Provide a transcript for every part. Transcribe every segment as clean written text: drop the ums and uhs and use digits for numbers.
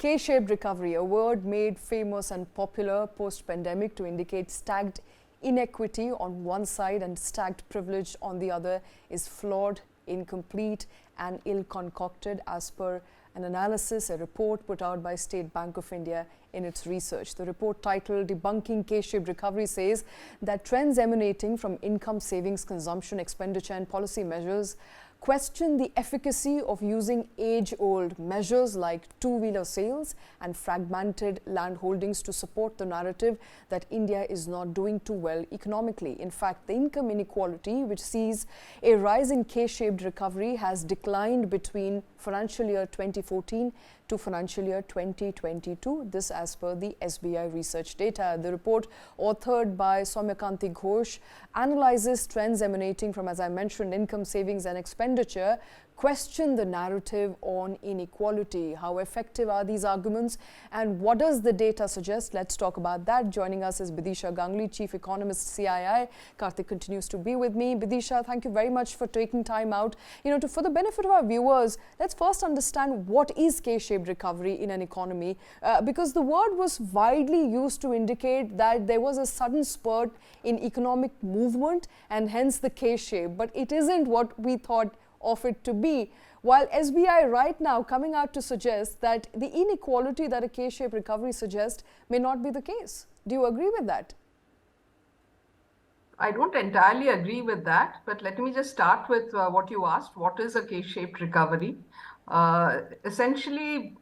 K-shaped recovery, a word made famous and popular post-pandemic to indicate stacked inequity on one side and stacked privilege on the other, is flawed, incomplete and ill-concocted as per an analysis, a report put out by State Bank of India in its research. The report, titled Debunking K-Shaped Recovery, says that trends emanating from income, savings, consumption, expenditure and policy measures question the efficacy of using age-old measures like two-wheeler sales and fragmented land holdings to support the narrative that India is not doing too well economically. In fact, the income inequality, which sees a rise in K-shaped recovery, has declined between financial year 2014 to financial year 2022. This as per the SBI research data. The report, authored by Soumyakanti Ghosh, analyzes trends emanating from, as I mentioned, income, savings and expenditure, question the narrative on inequality. How effective are these arguments and what does the data suggest? Let's talk about that. Joining us is Bidisha Ganguly, Chief Economist, CII. Kartik continues to be with me. Bidisha, thank you very much for taking time out. For the benefit of our viewers, let's first understand what is K-shaped recovery in an economy, because the word was widely used to indicate that there was a sudden spurt in economic movement and hence the K-shape, but it isn't what we thought of it to be. While SBI right now coming out to suggest that the inequality that a K-shaped recovery suggests may not be the case. Do you agree with that? I don't entirely agree with that, but let me just start with what you asked. What is a K-shaped recovery? Essentially,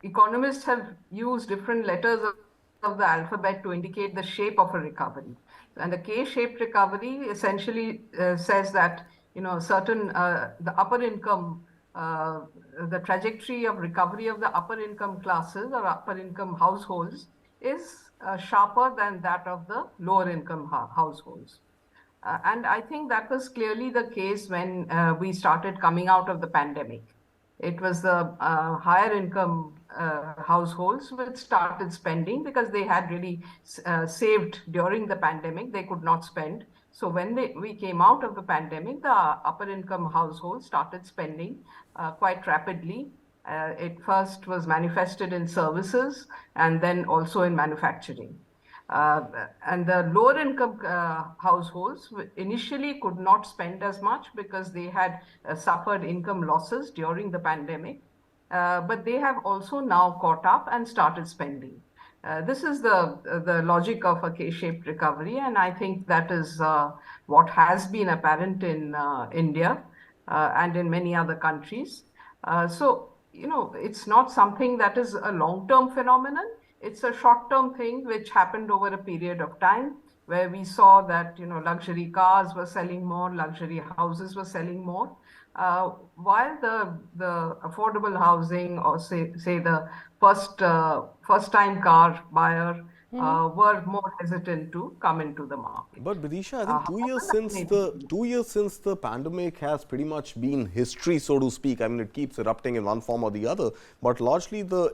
economists have used different letters of the alphabet to indicate the shape of a recovery. And the K-shaped recovery essentially says that the upper income, the trajectory of recovery of the upper income classes or upper income households is sharper than that of the lower income households. And I think that was clearly the case when we started coming out of the pandemic. It was the higher income households which started spending because they had really saved during the pandemic. They could not spend. So when we came out of the pandemic, the upper income households started spending quite rapidly. It first was manifested in services and then also in manufacturing. And the lower income households initially could not spend as much because they had suffered income losses during the pandemic. But they have also now caught up and started spending. This is the logic of a K-shaped recovery, and I think that is what has been apparent in India and in many other countries. So, it's not something that is a long-term phenomenon. It's a short-term thing which happened over a period of time where we saw that, luxury cars were selling more, luxury houses were selling more. While the affordable housing or say the first-time car buyer were more hesitant to come into the market. But Bidisha, I think 2 years since the pandemic has pretty much been history, so to speak. I mean, it keeps erupting in one form or the other, but largely the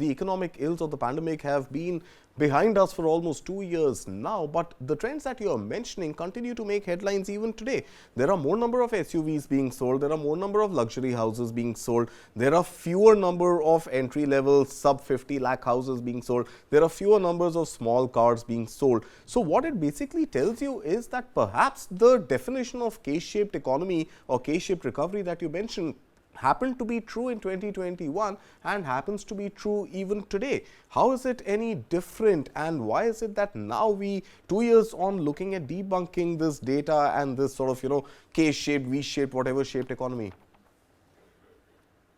economic ills of the pandemic have been behind us for almost 2 years now, but the trends that you are mentioning continue to make headlines even today. There are more number of SUVs being sold, there are more number of luxury houses being sold, there are fewer number of entry-level sub 50 lakh houses being sold, there are fewer numbers of small cars being sold. So what it basically tells you is that perhaps the definition of K-shaped economy or K-shaped recovery that you mentioned happened to be true in 2021 and happens to be true even today. How is it any different, and why is it that now we, 2 years on, looking at debunking this data and this sort of, K-shaped, V-shaped, whatever shaped economy?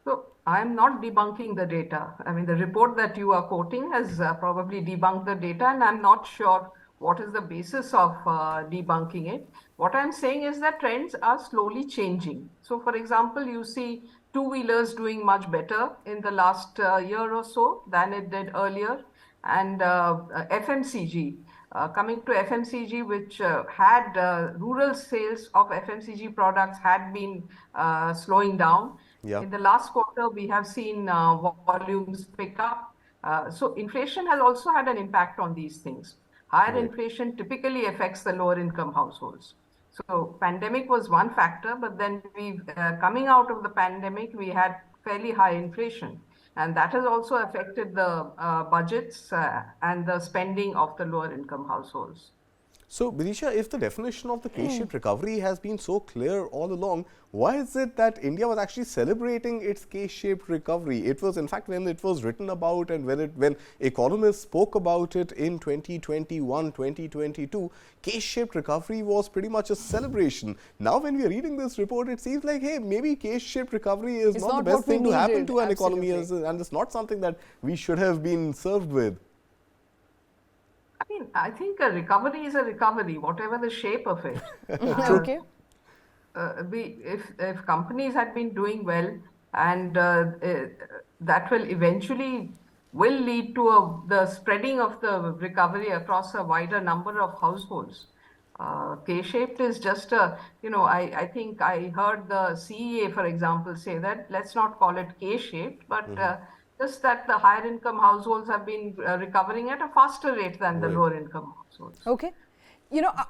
So I am not debunking the data. I mean, the report that you are quoting has probably debunked the data, and I'm not sure what is the basis of debunking it. What I'm saying is that trends are slowly changing. So, for example, you see two-wheelers doing much better in the last year or so than it did earlier. And FMCG, coming to FMCG, which had rural sales of FMCG products had been slowing down. Yeah. In the last quarter, we have seen volumes pick up. So inflation has also had an impact on these things. Higher inflation typically affects the lower income households. So pandemic was one factor, but then coming out of the pandemic, we had fairly high inflation. And that has also affected the budgets and the spending of the lower income households. So, Bidisha, if the definition of the K-shaped recovery has been so clear all along, why is it that India was actually celebrating its K-shaped recovery? It was, in fact, when it was written about and when economists spoke about it in 2021, 2022, K-shaped recovery was pretty much a celebration. Now, when we are reading this report, it seems like, hey, maybe K-shaped recovery is not the best thing to happen to an economy, and it's not something that we should have been served with. I think a recovery is a recovery, whatever the shape of it. Okay. If companies had been doing well, and that will eventually lead to the spreading of the recovery across a wider number of households. K-shaped is just a, I think I heard the CEA, for example, say that let's not call it K-shaped, but just that the higher income households have been recovering at a faster rate than the lower income households. Okay.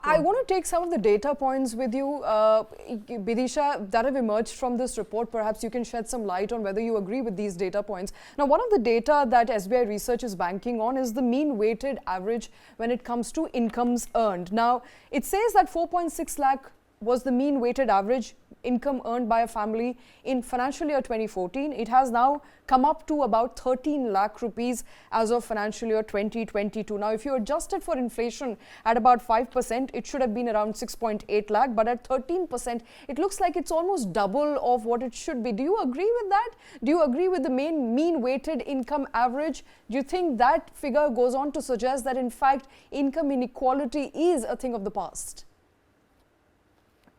I want to take some of the data points with you, Bidisha, that have emerged from this report. Perhaps you can shed some light on whether you agree with these data points. Now, one of the data that SBI Research is banking on is the mean weighted average when it comes to incomes earned. Now, it says that 4.6 lakh was the mean weighted average income earned by a family in financial year 2014. It has now come up to about 13 lakh rupees as of financial year 2022. Now, if you adjust it for inflation at about 5%, it should have been around 6.8 lakh, but at 13%, it looks like it's almost double of what it should be. Do you agree with that? Do you agree with the mean weighted income average? Do you think that figure goes on to suggest that, in fact, income inequality is a thing of the past?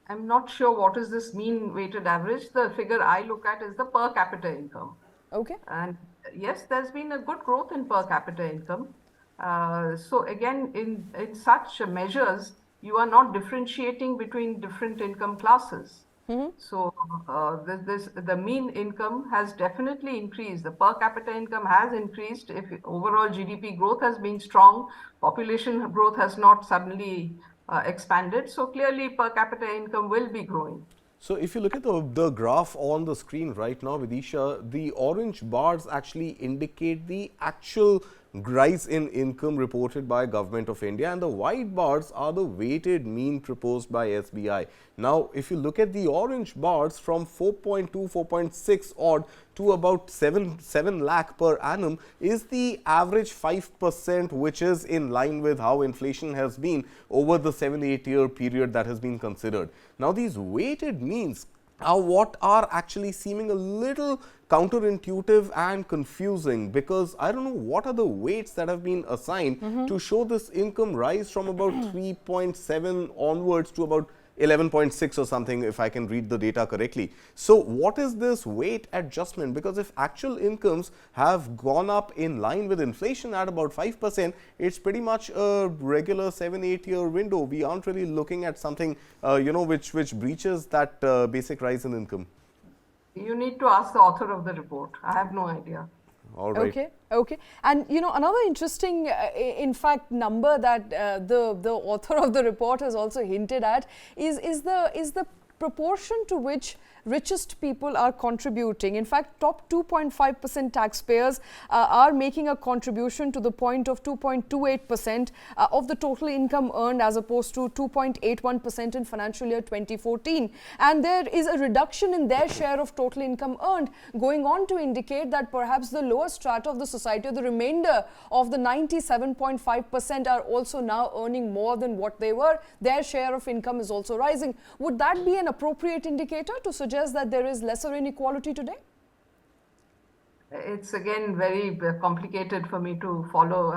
I'm not sure what is this mean weighted average. The figure I look at is the per capita income. Okay. And yes, there's been a good growth in per capita income. So again, in such measures, you are not differentiating between different income classes. So the mean income has definitely increased. The per capita income has increased. If overall GDP growth has been strong, population growth has not suddenly expanded. So clearly per capita income will be growing. So if you look at the graph on the screen right now, Bidisha, the orange bars actually indicate the actual rise in income reported by Government of India, and the white bars are the weighted mean proposed by SBI. Now, if you look at the orange bars from 4.2, 4.6 odd to about 7 lakh per annum is the average 5%, which is in line with how inflation has been over the 7-8 year period that has been considered. Now, these weighted means are what are actually seeming a little counterintuitive and confusing, because I don't know what are the weights that have been assigned to show this income rise from about 3.7 onwards to about 11.6 or something, if I can read the data correctly. So what is this weight adjustment? Because if actual incomes have gone up in line with inflation at about 5%, it's pretty much a regular 7-8 year window. We aren't really looking at something which breaches that basic rise in income. You need to ask the author of the report. I have no idea. All right. Okay. And another interesting, in fact, number that the author of the report has also hinted at is the proportion to which richest people are contributing. In fact, top 2.5% taxpayers are making a contribution to the point of 2.28% of the total income earned, as opposed to 2.81% in financial year 2014. And there is a reduction in their share of total income earned, going on to indicate that perhaps the lower strata of the society, or the remainder of the 97.5%, are also now earning more than what they were. Their share of income is also rising. Would that be an appropriate indicator to suggest that there is lesser inequality today? It's again very complicated for me to follow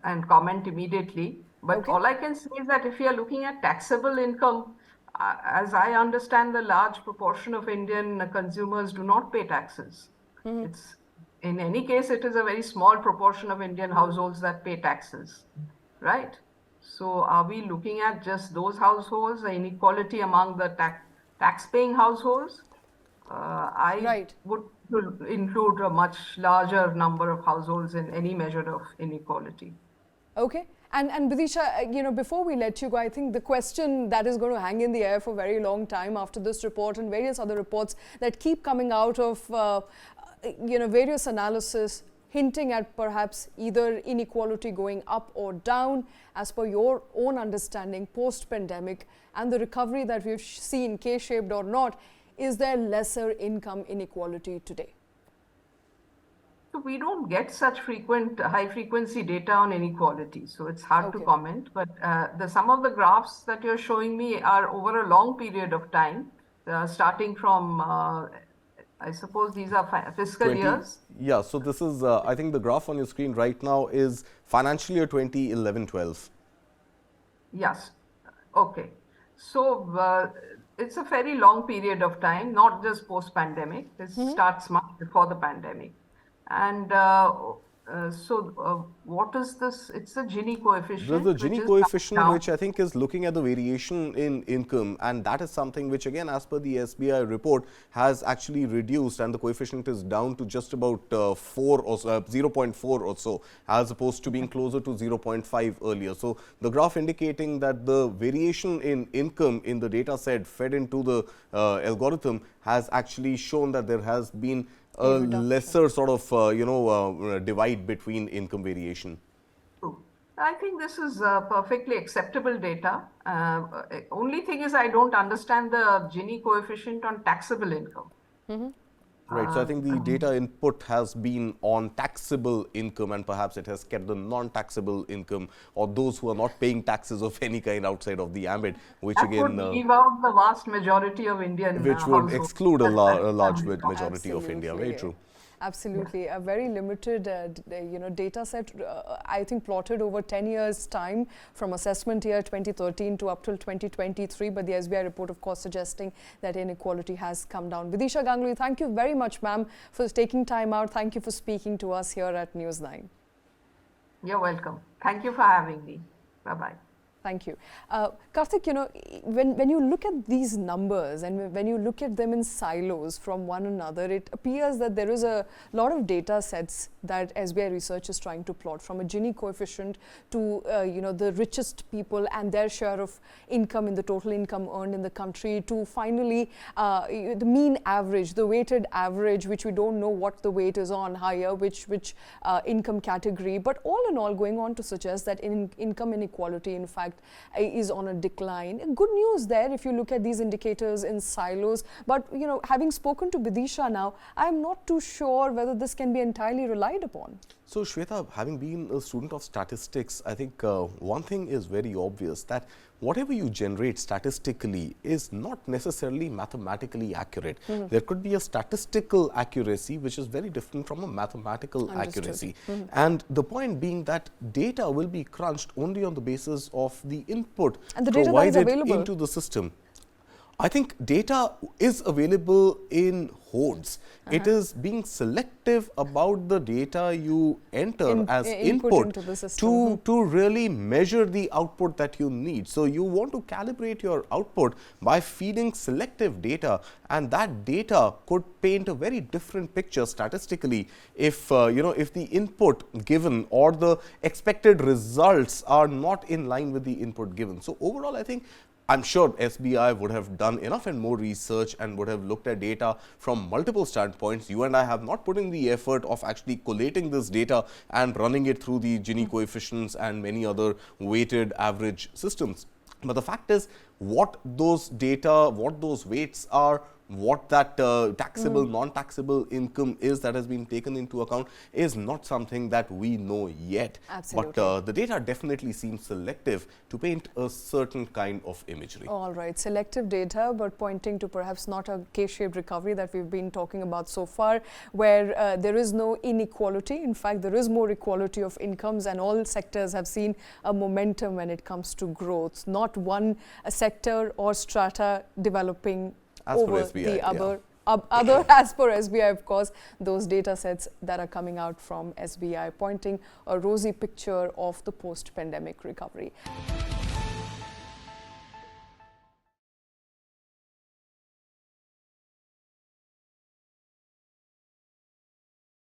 and comment immediately. But all I can say is that if you are looking at taxable income, as I understand, the large proportion of Indian consumers do not pay taxes. It's, in any case, it is a very small proportion of Indian households that pay taxes, right? So are we looking at just those households, the inequality among the tax-paying households? I would include a much larger number of households in any measure of inequality. Okay. And Bidisha, before we let you go, I think the question that is going to hang in the air for a very long time after this report and various other reports that keep coming out of various analysis hinting at perhaps either inequality going up or down as per your own understanding post-pandemic and the recovery that we've seen, K-shaped or not, is there lesser income inequality today? So we don't get such frequent high-frequency data on inequality, so it's hard to comment. But some of the graphs that you're showing me are over a long period of time, starting from, I suppose these are fiscal years. Yeah, so this is, I think the graph on your screen right now is financial year 2011-12. Yes, okay. So it's a very long period of time, not just post-pandemic. This starts much before the pandemic. And what is this? It's the Gini coefficient. There's the Gini coefficient, which I think is looking at the variation in income, and that is something which, again, as per the SBI report, has actually reduced, and the coefficient is down to just about 4 or so, 0.4 or so, as opposed to being closer to 0.5 earlier. So the graph indicating that the variation in income in the data set fed into the algorithm has actually shown that there has been a lesser sort of, divide between income variation. True. I think this is perfectly acceptable data. Only thing is I don't understand the Gini coefficient on taxable income. Right. So I think the data input has been on taxable income, and perhaps it has kept the non-taxable income or those who are not paying taxes of any kind outside of the ambit, which that again would leave out the vast majority of Indian which would households. exclude a large majority of Absolutely. India. Very true. Absolutely, a very limited, data set. I think plotted over 10 years' time from assessment year 2013 to up till 2023. But the SBI report, of course, suggesting that inequality has come down. Bidisha Ganguly, thank you very much, ma'am, for taking time out. Thank you for speaking to us here at News 9. You're welcome. Thank you for having me. Bye-bye. Thank you. Kartik, when you look at these numbers and when you look at them in silos from one another, it appears that there is a lot of data sets that SBI research is trying to plot, from a Gini coefficient to, the richest people and their share of income in the total income earned in the country, to finally the mean average, the weighted average, which we don't know what the weight is on higher, which income category. But all in all, going on to suggest that income inequality, in fact, is on a decline. Good news there if you look at these indicators in silos. But, having spoken to Bidisha now, I'm not too sure whether this can be entirely relied upon. So, Shweta, having been a student of statistics, I think one thing is very obvious, that whatever you generate statistically is not necessarily mathematically accurate. There could be a statistical accuracy which is very different from a mathematical accuracy. And the point being that data will be crunched only on the basis of the input and the data provided that is available into the system. I think data is available in hordes. It is being selective about the data you enter as input into the system. to really measure the output that you need. So you want to calibrate your output by feeding selective data, and that data could paint a very different picture statistically if if the input given or the expected results are not in line with the input given. So overall, I think I'm sure SBI would have done enough and more research and would have looked at data from multiple standpoints. You and I have not put in the effort of actually collating this data and running it through the Gini coefficients and many other weighted average systems. But the fact is, what those data, what those weights are, what that taxable, non-taxable income is that has been taken into account is not something that we know yet. Absolutely. But the data definitely seems selective to paint a certain kind of imagery. All right, selective data, but pointing to perhaps not a K-shaped recovery that we've been talking about so far, where there is no inequality. In fact, there is more equality of incomes, and all sectors have seen a momentum when it comes to growth. Not one sector or strata developing over the other as per SBI, of course, those data sets that are coming out from SBI pointing a rosy picture of the post-pandemic recovery.